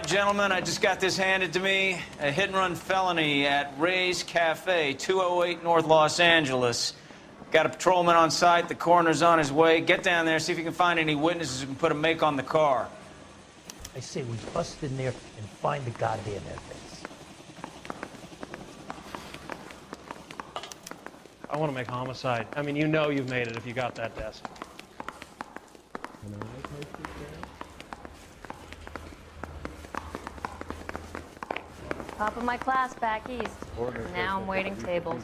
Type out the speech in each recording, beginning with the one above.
gentlemen? I just got this handed to me. A hit-and-run felony at Ray's Cafe, 208 North Los Angeles. Got a patrolman on site. The coroner's on his way. Get down there, see if you can find any witnesses who can put a make on the car. I say we bust in there and find the goddamn evidence. I want to make homicide. I mean, you know you've made it if you got that desk. Top of my class back east. Now I'm waiting tables.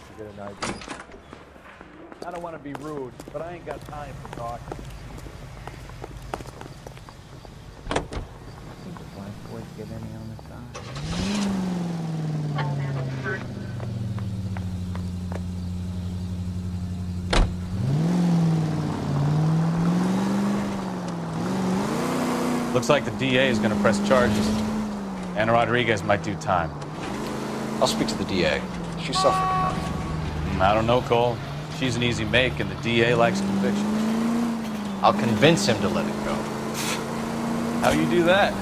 I don't want to be rude, but I ain't got time for talking. Think the black boys get any on the side? Looks like the DA is going to press charges. Anna Rodriguez might do time. I'll speak to the DA. She suffered enough. I don't know, Cole. She's an easy make, and the DA likes convictions. I'll convince him to let it go. How you do that?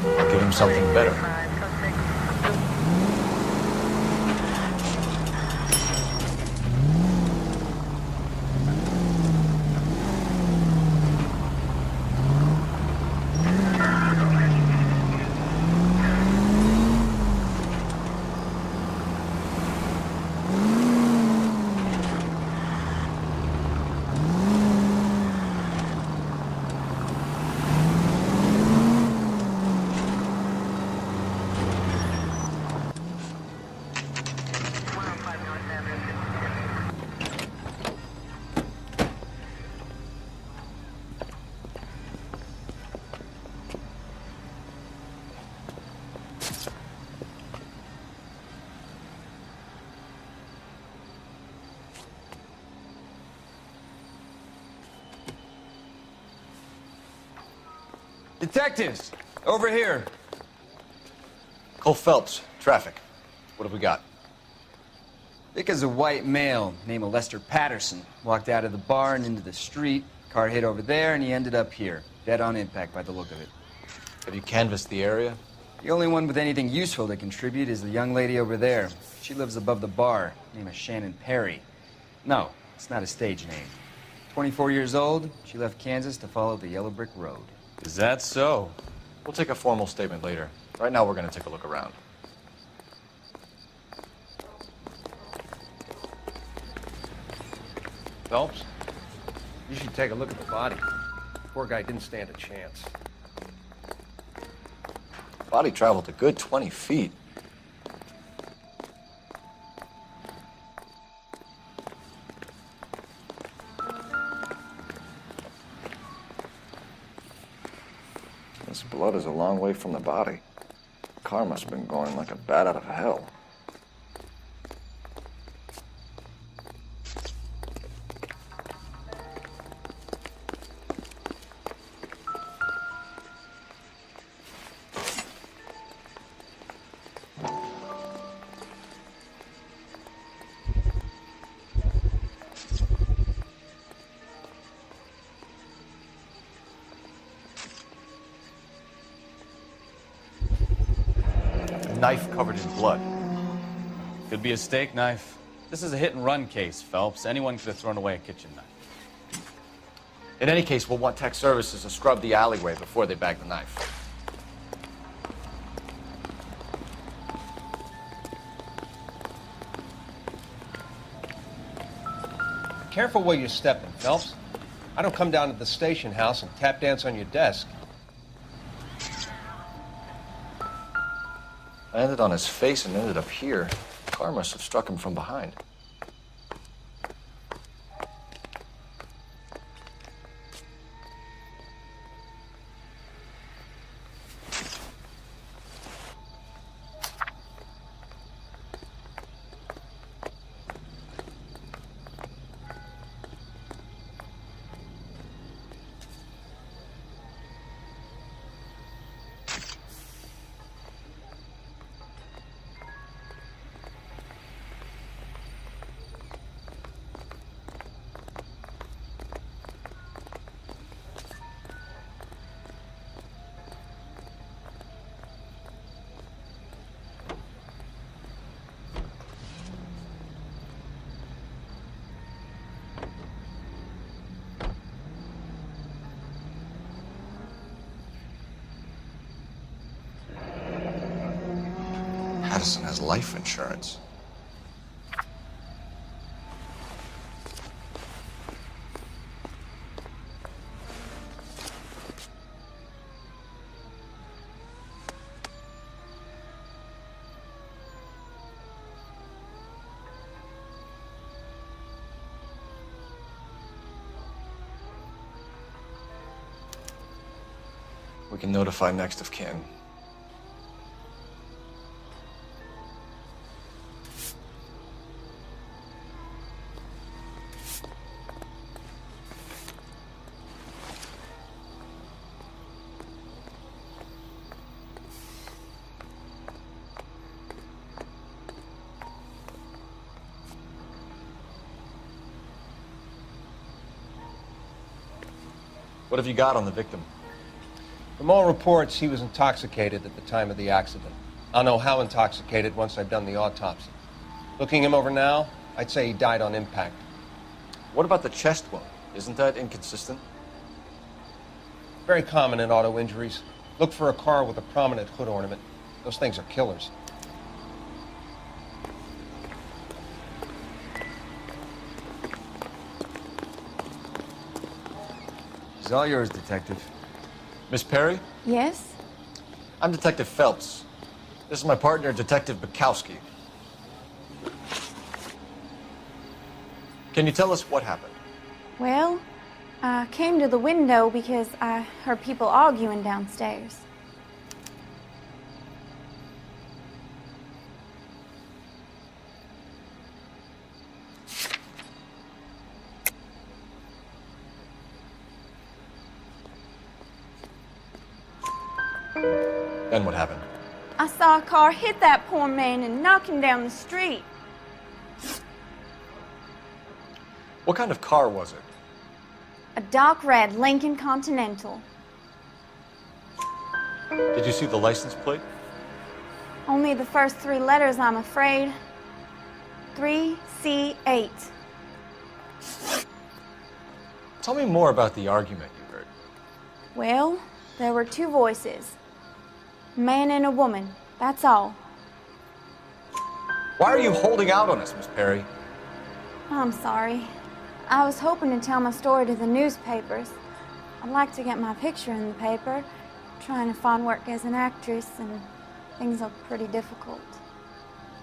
I'll give him something better. Detectives, over here. Cole Phelps, traffic. What have we got? Vic is a white male named Lester Patterson. Walked out of the bar and into the street. Car hit over there, and he ended up here. Dead on impact by the look of it. Have you canvassed the area? The only one with anything useful to contribute is the young lady over there. She lives above the bar. Name is Shannon Perry. No, it's not a stage name. 24 years old, she left Kansas to follow the yellow brick road. Is that so? We'll take a formal statement later. Right now, we're going to take a look around. Phelps, you should take a look at the body. Poor guy didn't stand a chance. Body traveled a good 20 feet. This blood is a long way from the body. The car must have been going like a bat out of hell. Knife covered in blood. Could be a steak knife. This is a hit-and-run case, Phelps. Anyone could have thrown away a kitchen knife. In any case, we'll want tech services to scrub the alleyway before they bag the knife. Careful where you're stepping, Phelps. I don't come down to the station house and tap dance on your desk. Landed on his face and ended up here. The car must have struck him from behind. Madison has life insurance. We can notify next of kin. What have you got on the victim? From all reports, he was intoxicated at the time of the accident. I'll know how intoxicated once I've done the autopsy. Looking him over now, I'd say he died on impact. What about the chest wound? Isn't that inconsistent? Very common in auto injuries. Look for a car with a prominent hood ornament. Those things are killers. It's all yours, Detective. Miss Perry? Yes? I'm Detective Phelps. This is my partner, Detective Bukowski. Can you tell us what happened? Well, I came to the window because I heard people arguing downstairs. Then what happened? I saw a car hit that poor man and knock him down the street. What kind of car was it? A dark red Lincoln Continental. Did you see the license plate? Only the first three letters, I'm afraid. 3C8. Tell me more about the argument you heard. Well, there were two voices. A man and a woman, that's all. Why are you holding out on us, Miss Perry? I'm sorry. I was hoping to tell my story to the newspapers. I'd like to get my picture in the paper. Trying to find work as an actress, and things are pretty difficult.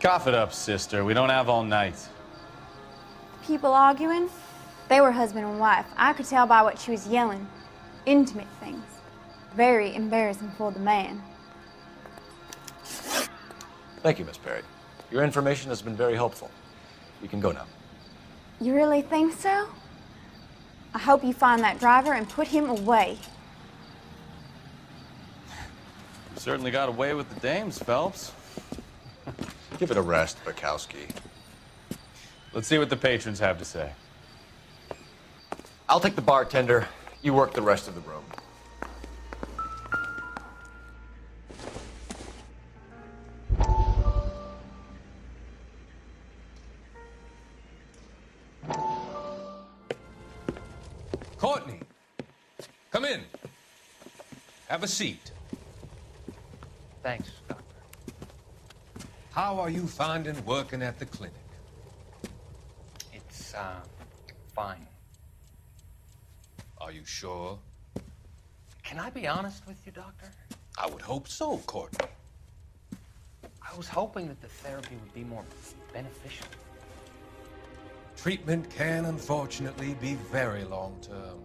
Cough it up, sister. We don't have all night. People arguing? They were husband and wife. I could tell by what she was yelling. Intimate things. Very embarrassing for the man. Thank you, Miss Perry. Your information has been very helpful. You can go now. You really think so? I hope you find that driver and put him away. You certainly got away with the dames, Phelps. Give it a rest, Bukowski. Let's see what the patrons have to say. I'll take the bartender. You work the rest of the room. Courtney, come in. Have a seat. Thanks, Doctor. How are you finding working at the clinic? It's, fine. Are you sure? Can I be honest with you, Doctor? I would hope so, Courtney. I was hoping that the therapy would be more beneficial. Treatment can, unfortunately, be very long-term.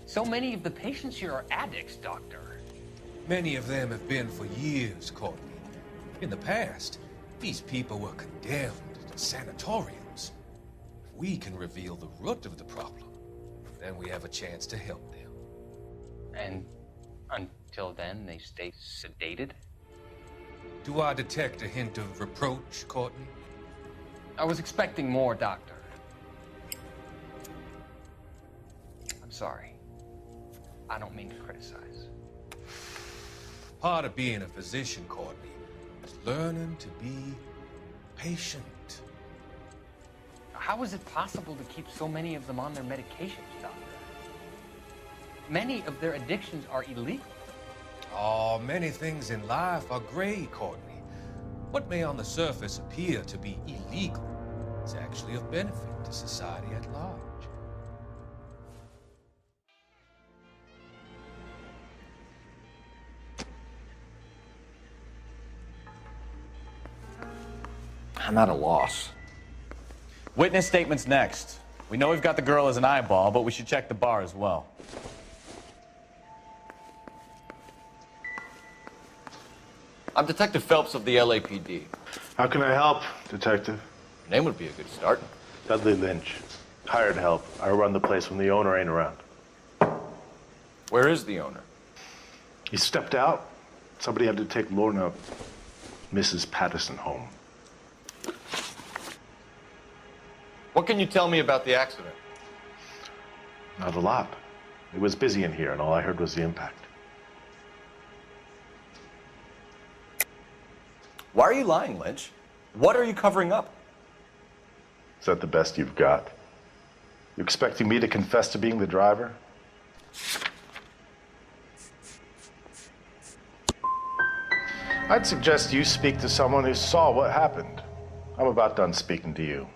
So many of the patients here are addicts, Doctor. Many of them have been for years, Courtney. In the past, these people were condemned to sanatoriums. If we can reveal the root of the problem, then we have a chance to help them. And until then, they stay sedated? Do I detect a hint of reproach, Courtney? I was expecting more, Doctor. I'm sorry. I don't mean to criticize. Part of being a physician, Courtney, is learning to be patient. How is it possible to keep so many of them on their medications, Doctor? Many of their addictions are illegal. Oh, many things in life are gray, Courtney. What may on the surface appear to be illegal is actually of benefit to society at large. I'm at a loss. Witness statements next. We know we've got the girl as an eyeball, but we should check the bar as well. I'm Detective Phelps of the LAPD. How can I help, Detective? Your name would be a good start. Dudley Lynch. Hired help. I run the place when the owner ain't around. Where is the owner? He stepped out. Somebody had to take Lorna, Mrs. Patterson, home. What can you tell me about the accident? Not a lot. It was busy in here, and all I heard was the impact. Why are you lying, Lynch? What are you covering up? Is that the best you've got? You expecting me to confess to being the driver? I'd suggest you speak to someone who saw what happened. I'm about done speaking to you.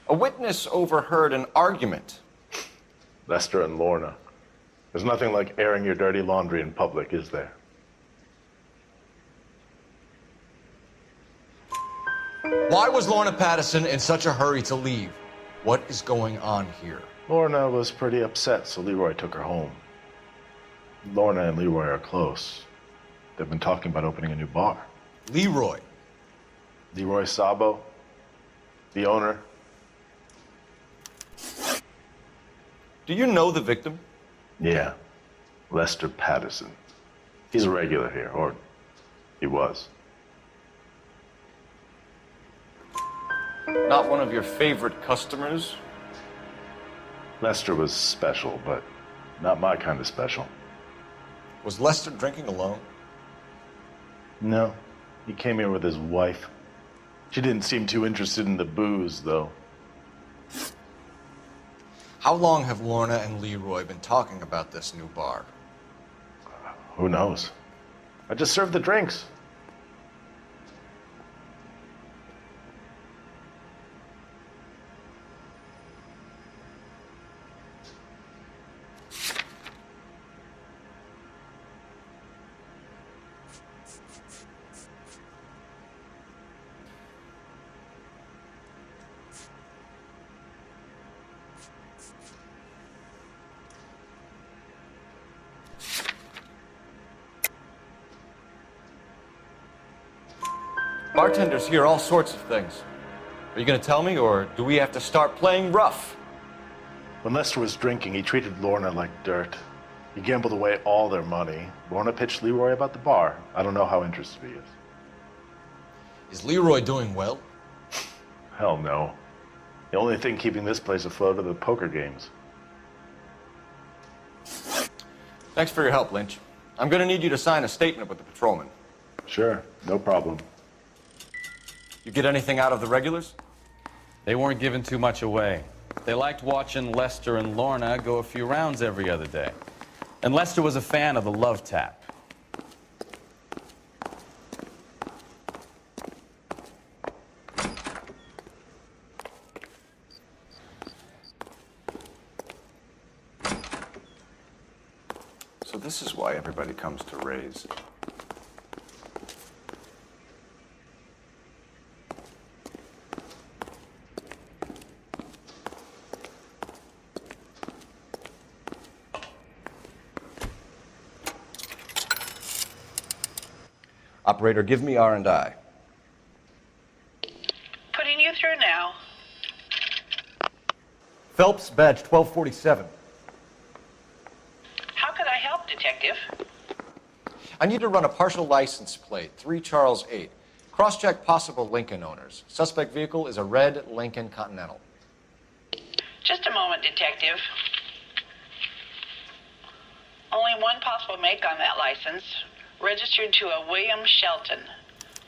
A witness overheard an argument. Lester and Lorna. There's nothing like airing your dirty laundry in public, is there? Why was Lorna Patterson in such a hurry to leave? What is going on here? Lorna was pretty upset, so Leroy took her home. Lorna and Leroy are close. They've been talking about opening a new bar. Leroy? Leroy Sabo, the owner. Do you know the victim? Yeah, Lester Patterson. He's a regular here, or he was. Not one of your favorite customers? Lester was special, but not my kind of special. Was Lester drinking alone? No, he came here with his wife. She didn't seem too interested in the booze, though. How long have Lorna and Leroy been talking about this new bar? Who knows? I just served the drinks. Bartenders hear all sorts of things. Are you going to tell me, or do we have to start playing rough? When Lester was drinking, he treated Lorna like dirt. He gambled away all their money. Lorna pitched Leroy about the bar. I don't know how interested he is. Is Leroy doing well? Hell no. The only thing keeping this place afloat are the poker games. Thanks for your help, Lynch. I'm going to need you to sign a statement with the patrolman. Sure, no problem. You get anything out of the regulars? They weren't giving too much away. They liked watching Lester and Lorna go a few rounds every other day. And Lester was a fan of the love tap. So this is why everybody comes to Ray's. Operator, give me R&I. Putting you through now. Phelps, badge 1247. How could I help, Detective? I need to run a partial license plate, 3 Charles 8. Cross-check possible Lincoln owners. Suspect vehicle is a red Lincoln Continental. Just a moment, Detective. Only one possible make on that license. Registered to a William Shelton,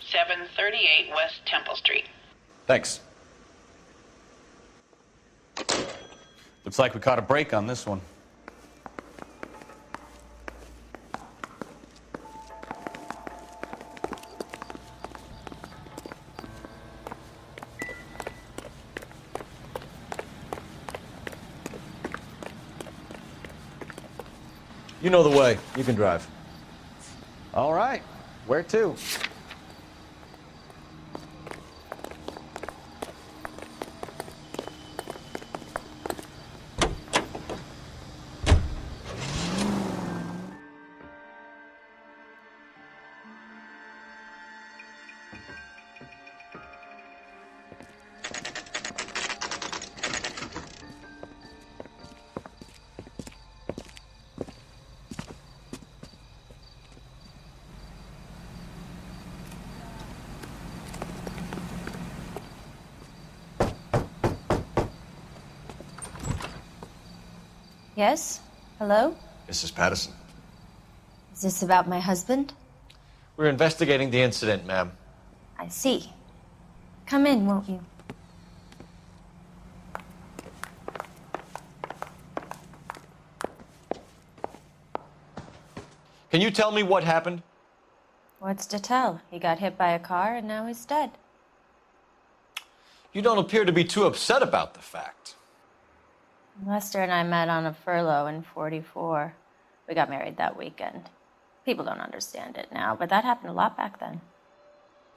738 West Temple Street. Thanks. Looks like we caught a break on this one. You know the way. You can drive. All right. Where to? Yes? Hello? Mrs. Patterson. Is this about my husband? We're investigating the incident, ma'am. I see. Come in, won't you? Can you tell me what happened? What's to tell? He got hit by a car and now he's dead. You don't appear to be too upset about the fact. Lester and I met on a furlough in '44. We got married that weekend. People don't understand it now, but that happened a lot back then.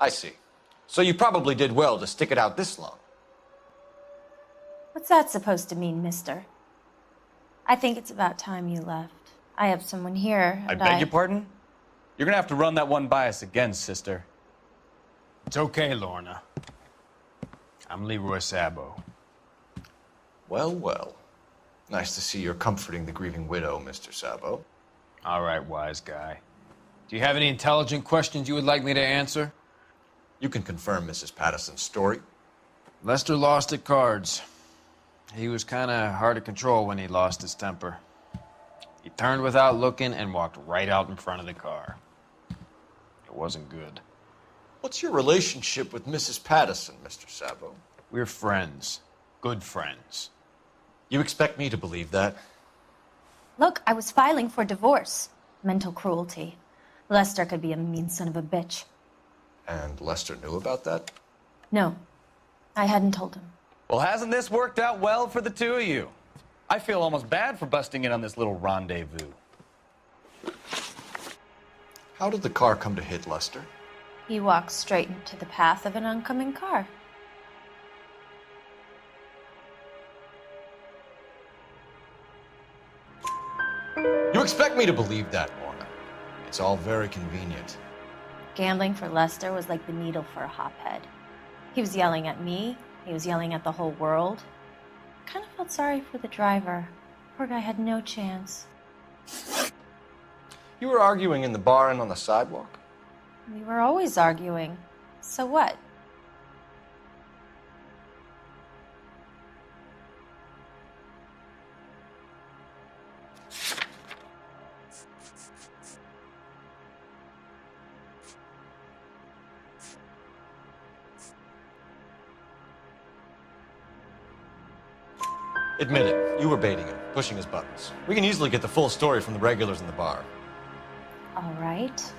I see. So you probably did well to stick it out this long. What's that supposed to mean, mister? I think it's about time you left. I have someone here, I and beg your pardon? You're gonna have to run that one by us again, sister. It's okay, Lorna. I'm Leroy Sabo. Well, well. Nice to see you're comforting the grieving widow, Mr. Sabo. All right, wise guy. Do you have any intelligent questions you would like me to answer? You can confirm Mrs. Patterson's story. Lester lost at cards. He was kind of hard to control when he lost his temper. He turned without looking and walked right out in front of the car. It wasn't good. What's your relationship with Mrs. Patterson, Mr. Sabo? We're friends. Good friends. You expect me to believe that? Look, I was filing for divorce. Mental cruelty. Lester could be a mean son of a bitch. And Lester knew about that? No, I hadn't told him. Well, hasn't this worked out well for the two of you? I feel almost bad for busting in on this little rendezvous. How did the car come to hit Lester? He walked straight into the path of an oncoming car. You expect me to believe that, Lorna? It's all very convenient. Gambling for Lester was like the needle for a hophead. He was yelling at me. He was yelling at the whole world. I kind of felt sorry for the driver. Poor guy had no chance. You were arguing in the bar and on the sidewalk? We were always arguing. So what? Admit it, you were baiting him, pushing his buttons. We can easily get the full story from the regulars in the bar. All right.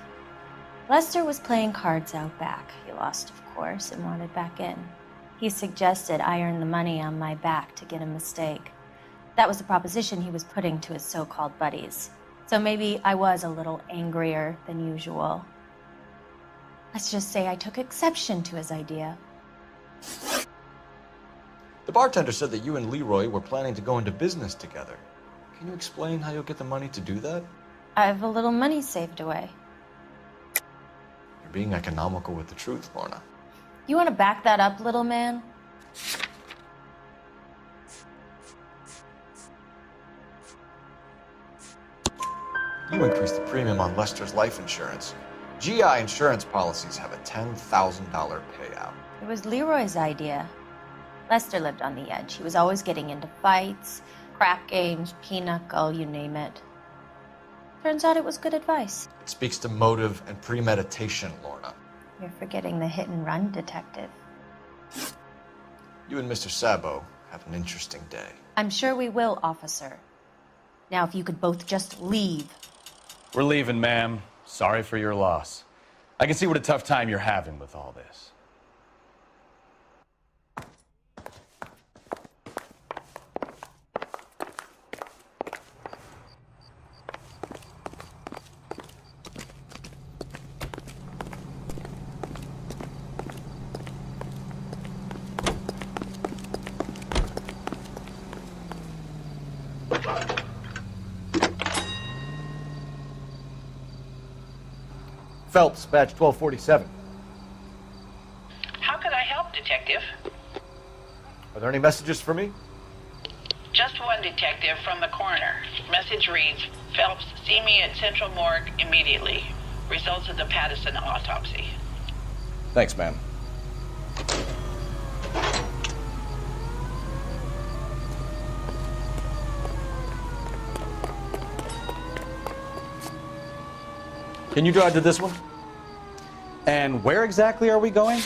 Lester was playing cards out back. He lost, of course, and wanted back in. He suggested I earn the money on my back to get a mistake. That was the proposition he was putting to his so-called buddies. So maybe I was a little angrier than usual. Let's just say I took exception to his idea. The bartender said that you and Leroy were planning to go into business together. Can you explain how you'll get the money to do that? I have a little money saved away. You're being economical with the truth, Lorna. You want to back that up, little man? You increased the premium on Lester's life insurance. GI insurance policies have a $10,000 payout. It was Leroy's idea. Lester lived on the edge. He was always getting into fights, crap games, pinochle, you name it. Turns out it was good advice. It speaks to motive and premeditation, Lorna. You're forgetting the hit-and-run detective. You and Mr. Sabo have an interesting day. I'm sure we will, officer. Now, if you could both just leave. We're leaving, ma'am. Sorry for your loss. I can see what a tough time you're having with all this. Phelps, badge 1247. How could I help, Detective? Are there any messages for me? Just one detective from the coroner. Message reads, Phelps, see me at Central Morgue immediately. Results of the Pattison autopsy. Thanks, ma'am. Can you drive to this one? And where exactly are we going?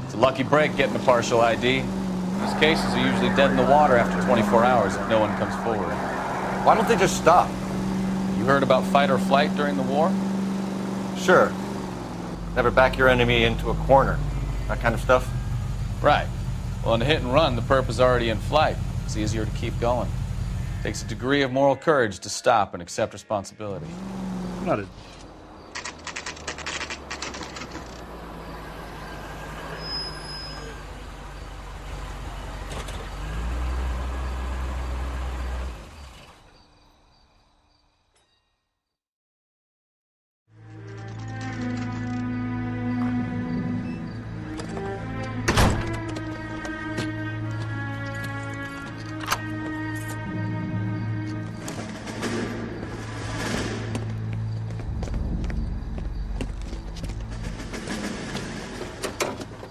It's a lucky break getting a partial ID. These cases are usually dead in the water after 24 hours if no one comes forward. Why don't they just stop? You heard about fight or flight during the war? Sure. Never back your enemy into a corner. That kind of stuff? Right. Well, in a hit and run, the perp is already in flight. It's easier to keep going. Takes a degree of moral courage to stop and accept responsibility. Not a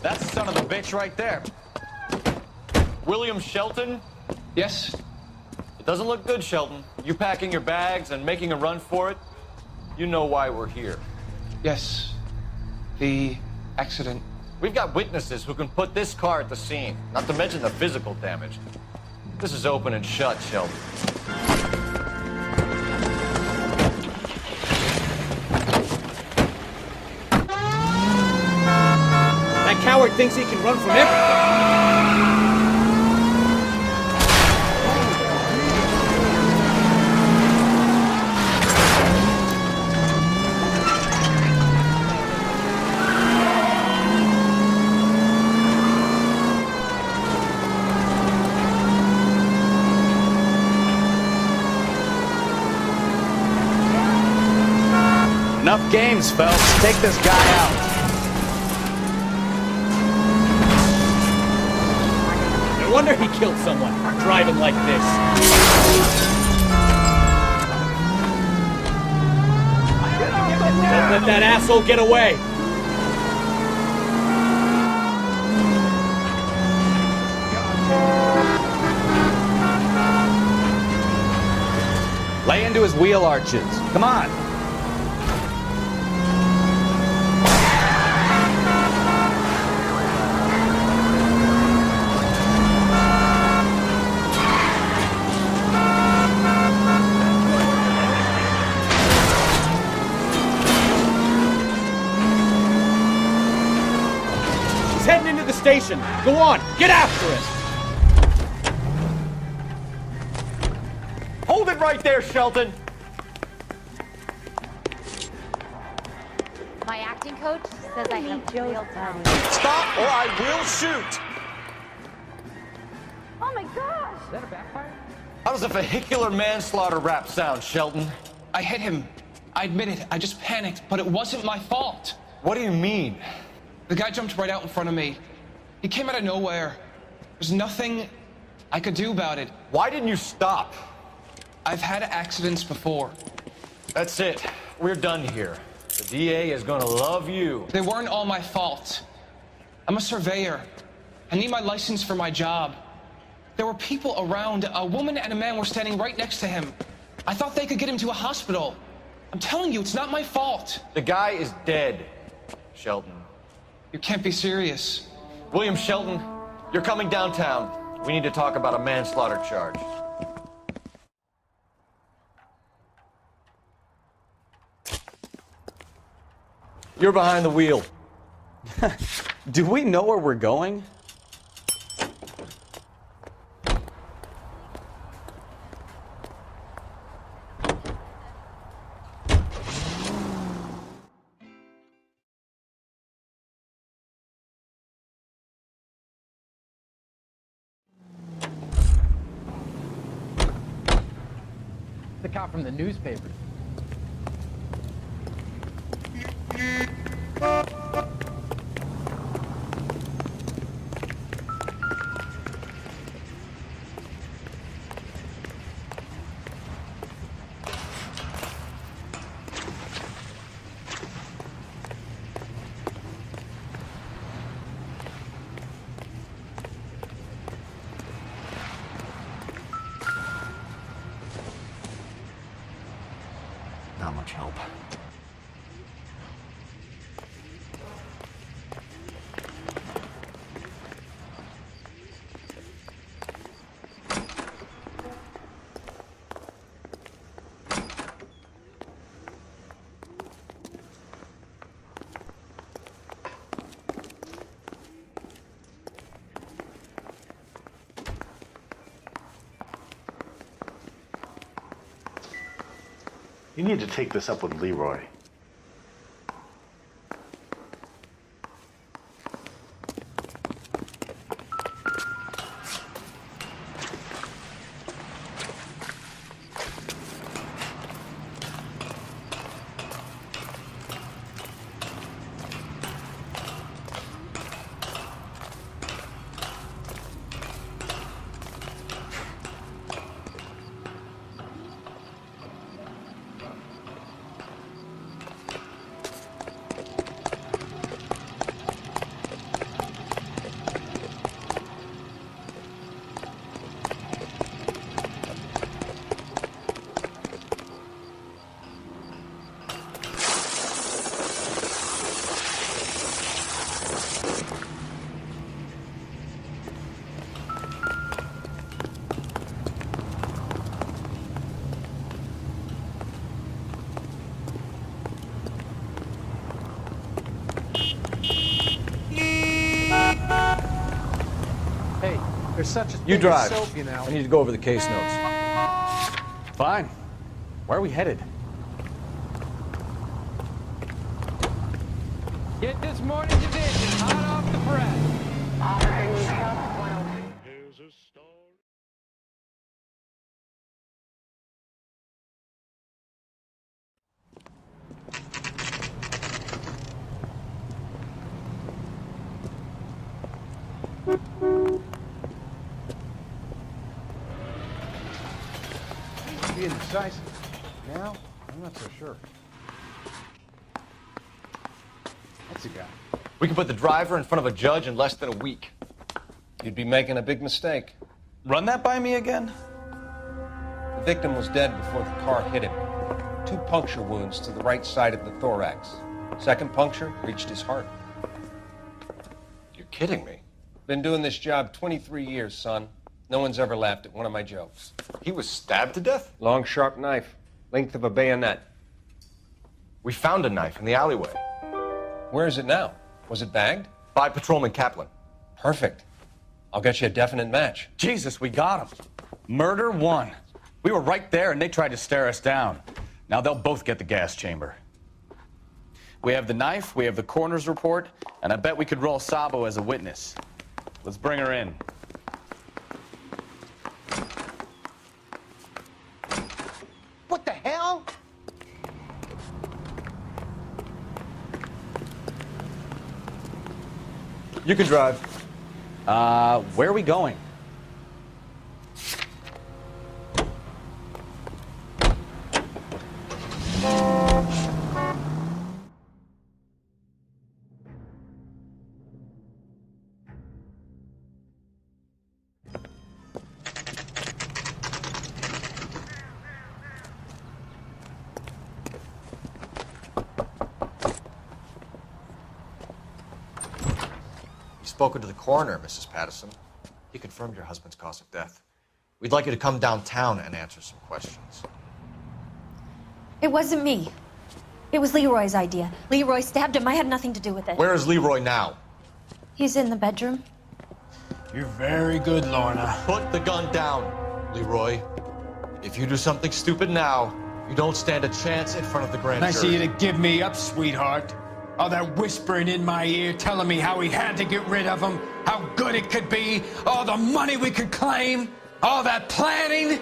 That's the son of a bitch right there. William Shelton? Yes? It doesn't look good, Shelton. You packing your bags and making a run for it? You know why we're here. Yes. The accident. We've got witnesses who can put this car at the scene, not to mention the physical damage. This is open and shut, Shelton. That coward thinks he can run from everything. Enough games, Phelps. Take this guy out. No wonder he killed someone, driving like this. Don't let that asshole get away. Lay into his wheel arches. Come on. He's heading into the station. Go on, get after him. Hold it right there, Shelton! My acting coach says I have real talent. Stop or I will shoot! Oh my gosh! Is that a backfire? How does a vehicular manslaughter rap sound, Shelton? I hit him. I admit it. I just panicked, but it wasn't my fault. What do you mean? The guy jumped right out in front of me. He came out of nowhere. There's nothing I could do about it. Why didn't you stop? I've had accidents before. That's it. We're done here. The DA is gonna love you. They weren't all my fault. I'm a surveyor. I need my license for my job. There were people around. A woman and a man were standing right next to him. I thought they could get him to a hospital. I'm telling you, it's not my fault. The guy is dead, Shelton. You can't be serious. William Shelton, you're coming downtown. We need to talk about a manslaughter charge. You're behind the wheel. Do we know where we're going? The cop from the newspaper. Not much help. You need to take this up with Leroy. There's such a thing You drive. as soap, you know. I need to go over the case notes. Fine. Where are we headed? Get this morning's edition hot off the press. Being decisive. Now, I'm not so sure. That's a guy. We can put the driver in front of a judge in less than a week. You'd be making a big mistake. Run that by me again? The victim was dead before the car hit him. 2 puncture wounds to the right side of the thorax. Second puncture reached his heart. You're kidding me. Been doing this job 23 years, son. No one's ever laughed at one of my jokes. He was stabbed to death? Long, sharp knife. Length of a bayonet. We found a knife in the alleyway. Where is it now? Was it bagged? By Patrolman Kaplan. Perfect. I'll get you a definite match. Jesus, we got him. Murder 1. We were right there and they tried to stare us down. Now they'll both get the gas chamber. We have the knife, we have the coroner's report, and I bet we could roll Sabo as a witness. Let's bring her in. What the hell? You can drive. Where are we going? Spoken to the coroner, Mrs. Patterson. He confirmed your husband's cause of death. We'd like you to come downtown and answer some questions. It wasn't me. It was Leroy's idea. Leroy stabbed him. I had nothing to do with it. Where is Leroy now? He's in the bedroom. You're very good, Lorna. Put the gun down, Leroy. If you do something stupid now, you don't stand a chance in front of the grand Nice of jury. you to give me up, sweetheart. All that whispering in my ear telling me how we had to get rid of him, how good it could be, all the money we could claim, all that planning.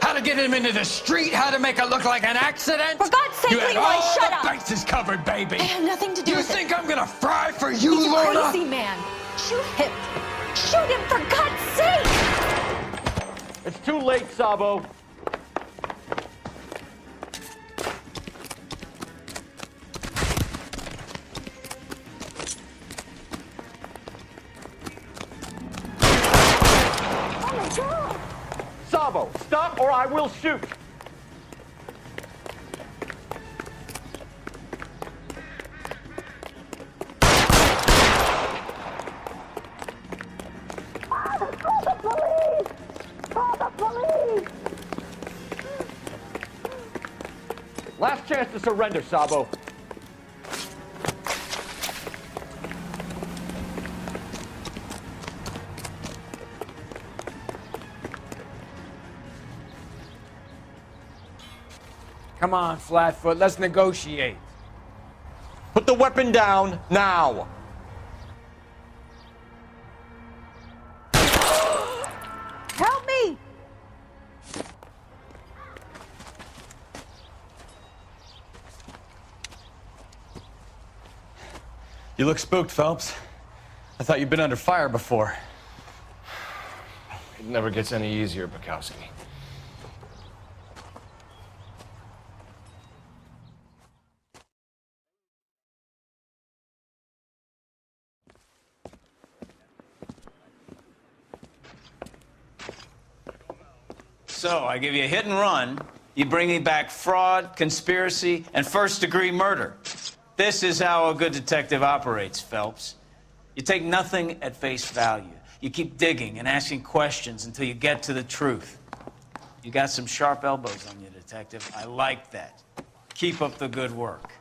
How to get him into the street, how to make it look like an accident. For God's sake, you had Leroy, all shut the up. bases covered, baby. I have nothing to do with it. You think I'm gonna fry for you, He's a Lorna? crazy man. Shoot him. Shoot him, for God's sake. It's too late, Sabo. Sabo, stop or I will shoot. Last chance to surrender, Sabo. Come on, Flatfoot, let's negotiate. Put the weapon down now. Help me! You look spooked, Phelps. I thought you'd been under fire before. It never gets any easier, Bukowski. So, I give you a hit and run. You bring me back fraud, conspiracy, and first-degree murder. This is how a good detective operates, Phelps. You take nothing at face value. You keep digging and asking questions until you get to the truth. You got some sharp elbows on you, detective. I like that. Keep up the good work.